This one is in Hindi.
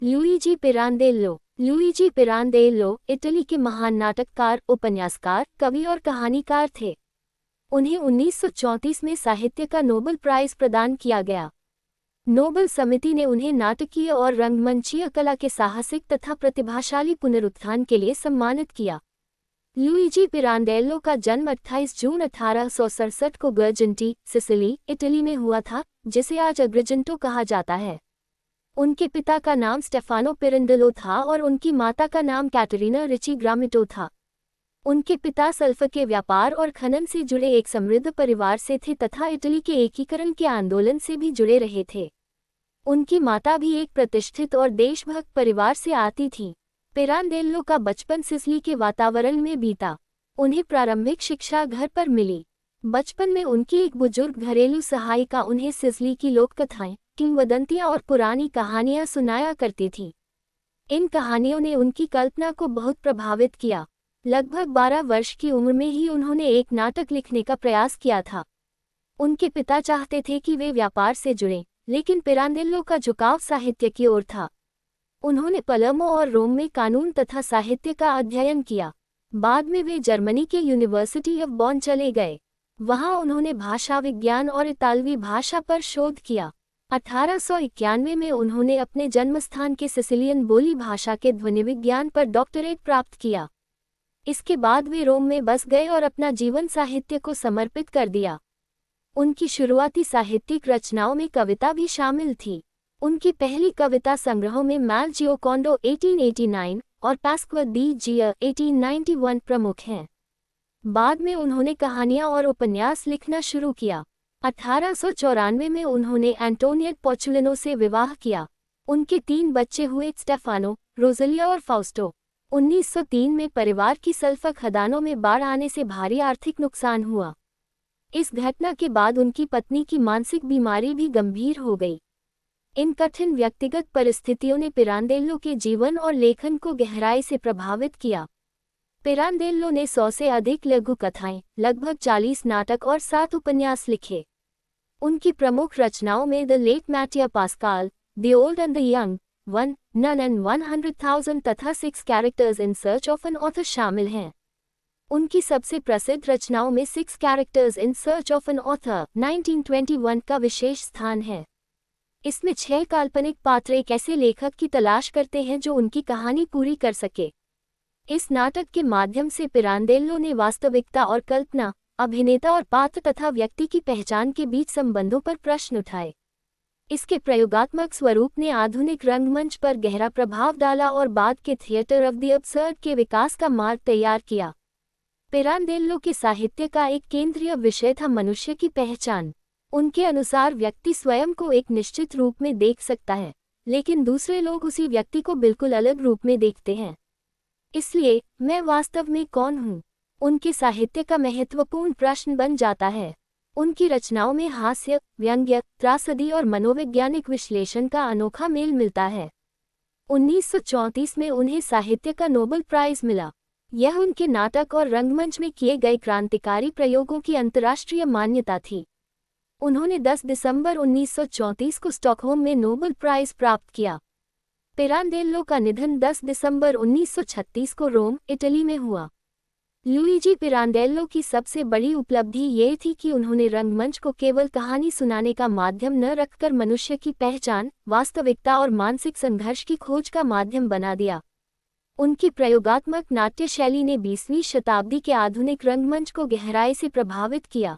लुइजी पिरांडेल्लो। लुइजी पिरांडेल्लो इटली के महान नाटककार, उपन्यासकार, कवि और कहानीकार थे। उन्हें 1934 में साहित्य का नोबेल प्राइज प्रदान किया गया। नोबेल समिति ने उन्हें नाटकीय और रंगमंचीय कला के साहसिक तथा प्रतिभाशाली पुनरुत्थान के लिए सम्मानित किया। लुइजी पिरांडेल्लो का जन्म 28 जून 1867 को गर्जेंटी, सिसिली, इटली में हुआ था, जिसे आज अग्रिजेंटो कहा जाता है। उनके पिता का नाम स्टेफानो पिरांडेल्लो था और उनकी माता का नाम कैटरीना रिची ग्रामिटो था। उनके पिता सल्फर के व्यापार और खनन से जुड़े एक समृद्ध परिवार से थे तथा इटली के एकीकरण के आंदोलन से भी जुड़े रहे थे। उनकी माता भी एक प्रतिष्ठित और देशभक्त परिवार से आती थीं। पिरांडेल्लो का बचपन सिसिली के वातावरण में बीता। उन्हें प्रारंभिक शिक्षा घर पर मिली। बचपन में उनकी एक बुजुर्ग घरेलू सहायिका उन्हें सिसिली की लोककथाएं, किंवदंतियां और पुरानी कहानियां सुनाया करती थी। इन कहानियों ने उनकी कल्पना को बहुत प्रभावित किया। लगभग 12 वर्ष की उम्र में ही उन्होंने एक नाटक लिखने का प्रयास किया था। उनके पिता चाहते थे कि वे व्यापार से जुड़ें, लेकिन पिरांडेल्लो का झुकाव साहित्य की ओर था। उन्होंने पलेर्मो और रोम में कानून तथा साहित्य का अध्ययन किया। बाद में वे जर्मनी के यूनिवर्सिटी ऑफ बॉन चले गए। वहां उन्होंने भाषा विज्ञान और इतालवी भाषा पर शोध किया। 1891 में उन्होंने अपने जन्मस्थान के सिसिलियन बोली भाषा के ध्वनि विज्ञान पर डॉक्टरेट प्राप्त किया। इसके बाद वे रोम में बस गए और अपना जीवन साहित्य को समर्पित कर दिया। उनकी शुरुआती साहित्यिक रचनाओं में कविता भी शामिल थी। उनकी पहली कविता संग्रहों में मैल जियोकोंडो 1889 और पास्क्वा दी जिया 1891 प्रमुख हैं। बाद में उन्होंने कहानियां और उपन्यास लिखना शुरू किया। 1894 में उन्होंने एंटोनिएट पोचुलिनो से विवाह किया। उनके 3 बच्चे हुए, स्टेफानो, रोज़लिया और फाउस्टो। 1903 में परिवार की सल्फर खदानों में बाढ़ आने से भारी आर्थिक नुकसान हुआ। इस घटना के बाद उनकी पत्नी की मानसिक बीमारी भी गंभीर हो गई। इन कठिन व्यक्तिगत परिस्थितियों ने पिरांडेल्लो के जीवन और लेखन को गहराई से प्रभावित किया। पिरांडेल्लो ने 100 से अधिक लघु कथाएं, लगभग 40 नाटक और 7 उपन्यास लिखे। उनकी प्रमुख रचनाओं में the late Mattia Pascal, the old and the young, one, none and 100,000 तथा 6 characters in search of an author शामिल हैं। उनकी सबसे प्रसिद्ध रचनाओं में 6 characters in search of an author 1921 का विशेष स्थान है। इसमें 6 काल्पनिक पात्र एक ऐसे लेखक की तलाश करते हैं जो उनकी कहानी पूरी कर सके। इस नाटक के माध्यम से पिरांडेल्लो ने वास्तविकता और कल्पना, अभिनेता और पात्र तथा व्यक्ति की पहचान के बीच संबंधों पर प्रश्न उठाए। इसके प्रयोगात्मक स्वरूप ने आधुनिक रंगमंच पर गहरा प्रभाव डाला और बाद के थिएटर ऑफ द अब्सर्ड के विकास का मार्ग तैयार किया। पिरांडेल्लो के साहित्य का एक केंद्रीय विषय था मनुष्य की पहचान। उनके अनुसार व्यक्ति स्वयं को एक निश्चित रूप में देख सकता है, लेकिन दूसरे लोग उसी व्यक्ति को बिल्कुल अलग रूप में देखते हैं। इसलिए, मैं वास्तव में कौन हूँ? उनके साहित्य का महत्वपूर्ण प्रश्न बन जाता है। उनकी रचनाओं में हास्य, व्यंग्य, त्रासदी और मनोवैज्ञानिक विश्लेषण का अनोखा मेल मिलता है। 1934 में उन्हें साहित्य का नोबेल प्राइज मिला। यह उनके नाटक और रंगमंच में किए गए क्रांतिकारी प्रयोगों की अंतर्राष्ट्रीय मान्यता थी। उन्होंने 10 दिसंबर 1934 को स्टॉकहोम में नोबेल प्राइज प्राप्त किया। पिरांडेल्लो का निधन 10 दिसंबर 1936 को रोम, इटली में हुआ। लुइजी पिरांडेल्लो की सबसे बड़ी उपलब्धि ये थी कि उन्होंने रंगमंच को केवल कहानी सुनाने का माध्यम न रखकर मनुष्य की पहचान, वास्तविकता और मानसिक संघर्ष की खोज का माध्यम बना दिया। उनकी प्रयोगात्मक नाट्य शैली ने 20वीं शताब्दी के आधुनिक रंगमंच को गहराई से प्रभावित किया।